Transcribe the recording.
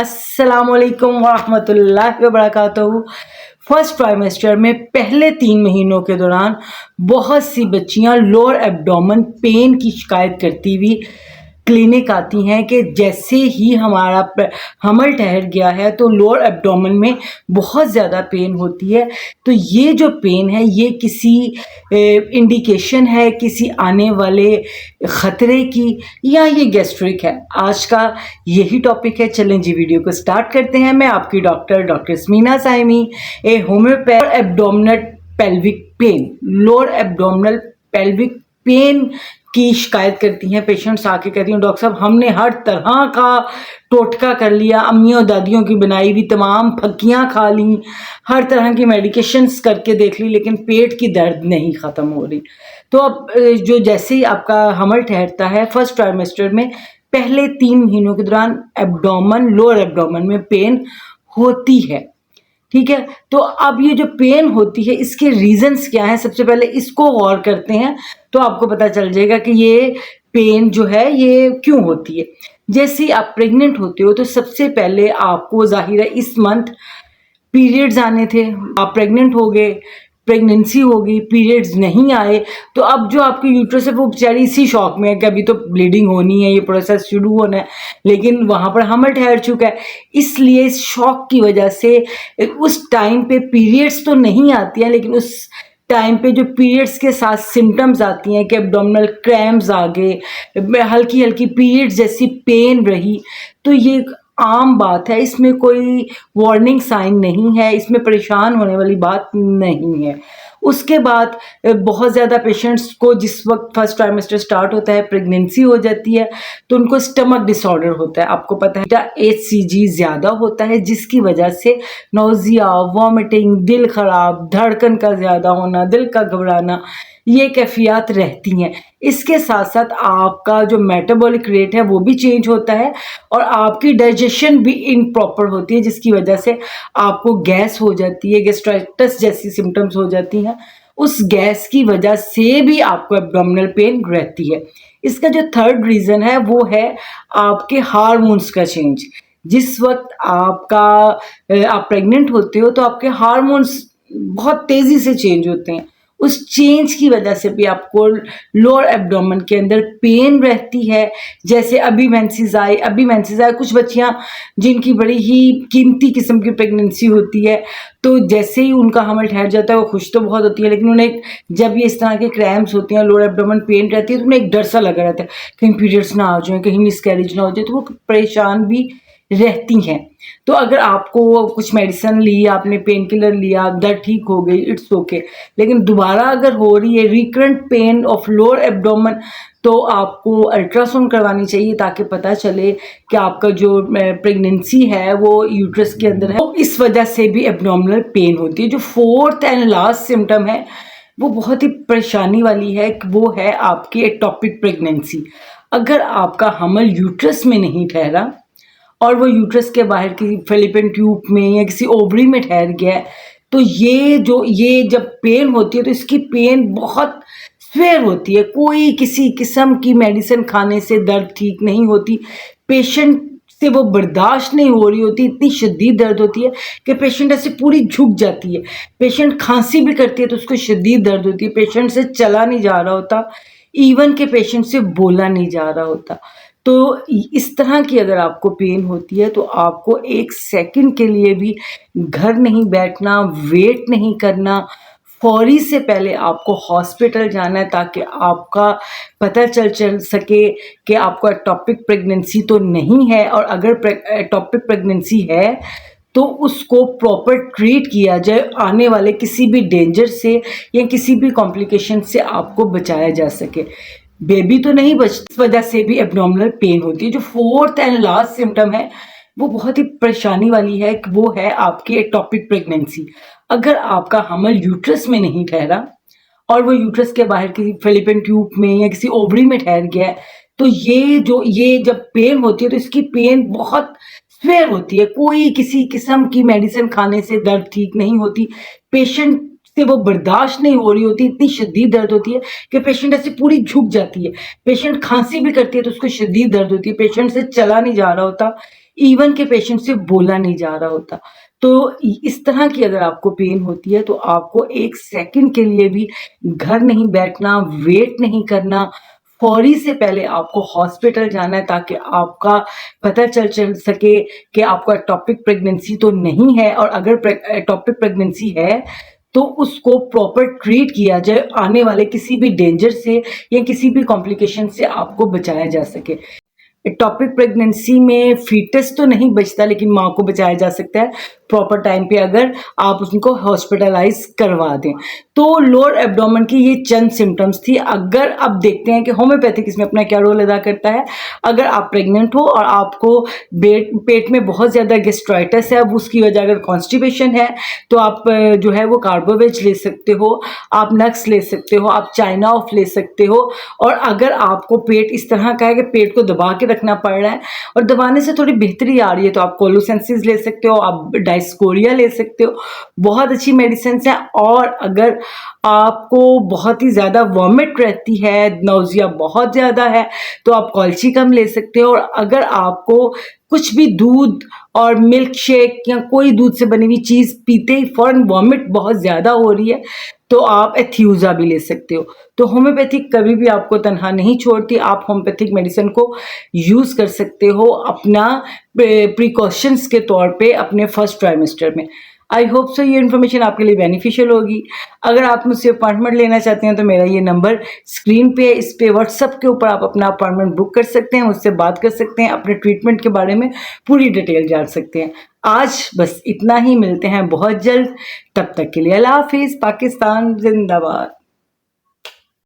अस्सलामुअलैकुम वरहमतुल्लाहि वबरकातुहू। First trimester में पहले 3 महीनों के दौरान बहुत सी बच्चियां लोअर एब्डोमेन पेन की शिकायत करती हुई क्लिनिक आती हैं कि जैसे ही हमारा हमल ठहर गया है तो लोअर एब्डोमेन में बहुत ज़्यादा पेन होती है। तो ये जो पेन है ये किसी इंडिकेशन है किसी आने वाले ख़तरे की या ये गैस्ट्रिक है। आज का यही टॉपिक है। चलें जी वीडियो को स्टार्ट करते हैं। मैं आपकी doctor Smeena Saimi, a homeopath abdominal pelvic pain, lower abdominal pelvic pain की शिकायत करती हैं। पेशेंट्स आके कहती हैं डॉक्टर साहब हमने हर तरह का टोटका कर लिया, अम्मियों दादियों की बनाई हुई तमाम फक्कियाँ खा ली, हर तरह की मेडिकेशंस करके देख ली, लेकिन पेट की दर्द नहीं ख़त्म हो रही। तो अब जो जैसे ही आपका हमल ठहरता है फर्स्ट ट्राइमेस्टर में पहले 3 महीनों के दौरान एब्डोमेन लोअर एब्डोमेन में पेन होती है, ठीक है। तो अब ये जो पेन होती है इसके रीजंस क्या हैं, सबसे पहले इसको गौर करते हैं तो आपको पता चल जाएगा कि ये पेन जो है ये क्यों होती है। जैसे आप प्रेग्नेंट होते हो तो सबसे पहले आपको जाहिर है इस मंथ पीरियड्स आने थे, आप प्रेग्नेंट हो गए, प्रेगनेंसी हो गई, पीरियड्स नहीं आए, तो अब जो आपकी यूट्रस है वो बेचारी इसी शॉक में है कि अभी तो ब्लीडिंग होनी है, ये प्रोसेस शुरू होना है, लेकिन वहाँ पर हमल ठहर चुका है। इसलिए इस शॉक की वजह से उस टाइम पे पीरियड्स तो नहीं आती हैं, लेकिन उस टाइम पे जो पीरियड्स के साथ सिम्टम्स आती हैं कि एब्डोमिनल क्रैम्प्स आ गए, हल्की हल्की पीरियड्स जैसी पेन रही, तो ये आम बात है, इसमें कोई वार्निंग साइन नहीं है, इसमें परेशान होने वाली बात नहीं है। उसके बाद बहुत ज़्यादा पेशेंट्स को जिस वक्त फर्स्ट ट्राइमेस्टर स्टार्ट होता है प्रेगनेंसी हो जाती है तो उनको स्टमक डिसऑर्डर होता है। आपको पता है HCG ज़्यादा होता है जिसकी वजह से नौजिया, वॉमिटिंग, दिल ख़राब, धड़कन का ज़्यादा होना, दिल का घबराना, ये कैफियत रहती हैं। इसके साथ साथ आपका जो मेटाबॉलिक रेट है वो भी चेंज होता है और आपकी डाइजेशन भी इनप्रॉपर होती है जिसकी वजह से आपको गैस हो जाती है, गैस्ट्राइटिस जैसी सिम्टम्स हो जाती हैं। उस गैस की वजह से भी आपको एब्डोमिनल पेन रहती है। इसका जो थर्ड रीज़न है वो है आपके हार्मोन्स का चेंज। जिस वक्त आप प्रेग्नेंट होते हो तो आपके हार्मोन्स बहुत तेज़ी से चेंज होते हैं, उस चेंज की वजह से भी आपको लोअर एब्डोमेन के अंदर पेन रहती है। जैसे अभी मेंसेस आए, कुछ बच्चियां जिनकी बड़ी ही कीमती किस्म की प्रेगनेंसी होती है तो जैसे ही उनका हमल ठहर जाता है वो खुश तो बहुत होती है, लेकिन उन्हें जब ये इस तरह के क्रैम्प्स होती हैं, लोअर एब्डोमेन पेन रहती है तो उन्हें एक डर सा लगा रहता है कहीं पीरियड्स ना आ जाए, कहीं मिसकैरेज ना हो जाए, तो वो परेशान भी रहती हैं। तो अगर आपको कुछ मेडिसिन ली, आपने पेन किलर लिया, दर्द ठीक हो गई, इट्स ओके, लेकिन दोबारा अगर हो रही है recurrent pain of lower abdomen तो आपको अल्ट्रासाउंड करवानी चाहिए ताकि पता चले कि आपका जो प्रेगनेंसी है वो यूट्रस के अंदर है। तो इस वजह से भी एब्डोमिनल पेन होती है। जो फोर्थ एंड लास्ट सिम्टम है वो बहुत ही परेशानी वाली है, वो है आपकी एक्टोपिक प्रेगनेंसी। अगर आपका हमल यूट्रस में नहीं ठहरा और वो यूट्रस के बाहर किसी फेलिपियन ट्यूब में या किसी ओवरी में ठहर गया है तो ये जब पेन होती है तो इसकी पेन बहुत स्वेयर होती है। कोई किसी किस्म की मेडिसिन खाने से दर्द ठीक नहीं होती, पेशेंट से वो बर्दाश्त नहीं हो रही होती, इतनी शदीद दर्द होती है कि पेशेंट ऐसे पूरी झुक जाती है। पेशेंट खांसी भी करती है तो उसको शदीद दर्द होती है, पेशेंट से चला नहीं जा रहा होता, इवन के पेशेंट से बोला नहीं जा रहा होता। तो इस तरह की अगर आपको पेन होती है तो आपको 1 सेकंड के लिए भी घर नहीं बैठना, वेट नहीं करना, फौरी से पहले आपको हॉस्पिटल जाना है ताकि आपका पता चल सके कि आपको एक्टोपिक प्रेगनेंसी तो नहीं है, और अगर एक्टोपिक प्रेगनेंसी है तो उसको प्रॉपर ट्रीट किया जाए, आने वाले किसी भी डेंजर से या किसी भी कॉम्प्लिकेशन से आपको बचाया जा सके। बेबी तो नहीं बचती, इस वजह से भी एब्डोमिनल पेन होती है। जो फोर्थ एंड लास्ट सिम्टम है वो बहुत ही परेशानी वाली है, वो है आपकी एक्टोपिक प्रेगनेंसी। अगर आपका हमल यूट्रस में नहीं ठहरा और वो यूट्रस के बाहर किसी फेलिपियन ट्यूब में या किसी ओवरी में ठहर गया है तो ये जब पेन होती है तो इसकी पेन बहुत स्वेयर होती है। कोई किसी किस्म की मेडिसिन खाने से दर्द ठीक नहीं होती, पेशेंट से वो बर्दाश्त नहीं हो रही होती, इतनी शदीद दर्द होती है कि पेशेंट ऐसे पूरी झुक जाती है। पेशेंट खांसी भी करती है तो उसको शदीद दर्द होती है, पेशेंट से चला नहीं जा रहा होता, इवन के पेशेंट से बोला नहीं जा रहा होता। तो इस तरह की अगर आपको पेन होती है तो आपको 1 सेकंड के लिए भी घर नहीं बैठना, वेट नहीं करना, फौरी से पहले आपको हॉस्पिटल जाना है ताकि आपका पता चल सके कि आपको एक्टोपिक प्रेगनेंसी तो नहीं है, और अगर एक्टोपिक प्रेगनेंसी है तो उसको प्रॉपर ट्रीट किया जाए, आने वाले किसी भी डेंजर से या किसी भी कॉम्प्लिकेशन से आपको बचाया जा सके। एक्टोपिक प्रेगनेंसी में फीटस तो नहीं बचता, लेकिन माँ को बचाया जा सकता है प्रॉपर टाइम पे अगर आप उनको हॉस्पिटलाइज करवा दें। तो लोअर एब्डोमेन की ये चंद सिम्टम्स थी। अगर अब देखते हैं कि होम्योपैथिक इसमें अपना क्या रोल अदा करता है। अगर आप प्रेग्नेंट हो और आपको पेट में बहुत ज़्यादा गेस्ट्राइटिस है, अब उसकी वजह अगर कॉन्स्टिपेशन है, तो आप जो है वो कार्बोवेज ले सकते हो, आप नट्स ले सकते हो, आप चाइना ऑफ ले सकते हो। और अगर आपको पेट इस तरह का है कि पेट को दबा के रखना पड़ रहा है और दबाने से थोड़ी बेहतरी आ रही है, तो आप कोलोसेंसिस ले सकते हो, आप डाइस्कोरिया ले सकते हो, बहुत अच्छी मेडिसिन है। और अगर आपको बहुत ही ज़्यादा वॉमिट रहती है, नौजिया बहुत ज़्यादा है, तो आप कॉल्चिकम ले सकते हो। और अगर आपको कुछ भी दूध और मिल्क शेक या कोई दूध से बनी हुई चीज़ पीते ही फ़ौरन वॉमिट बहुत ज़्यादा हो रही है, तो आप एथ्यूज़ा भी ले सकते हो। तो होम्योपैथिक कभी भी आपको तनहा नहीं छोड़ती। आप होम्योपैथिक मेडिसिन को यूज़ कर सकते हो अपना प्रिकॉशंस के तौर पे अपने फर्स्ट ट्राइमेस्टर में। आई होप सो ये इन्फॉर्मेशन आपके लिए बेनिफिशियल होगी। अगर आप मुझसे अपॉइंटमेंट लेना चाहते हैं तो मेरा ये नंबर स्क्रीन पे है, इस पे व्हाट्सएप के ऊपर आप अपना अपॉइंटमेंट बुक कर सकते हैं, मुझसे बात कर सकते हैं, अपने ट्रीटमेंट के बारे में पूरी डिटेल जान सकते हैं। आज बस इतना ही, मिलते हैं बहुत जल्द, तब तक के लिए अल्लाह हाफिज़। पाकिस्तान जिंदाबाद।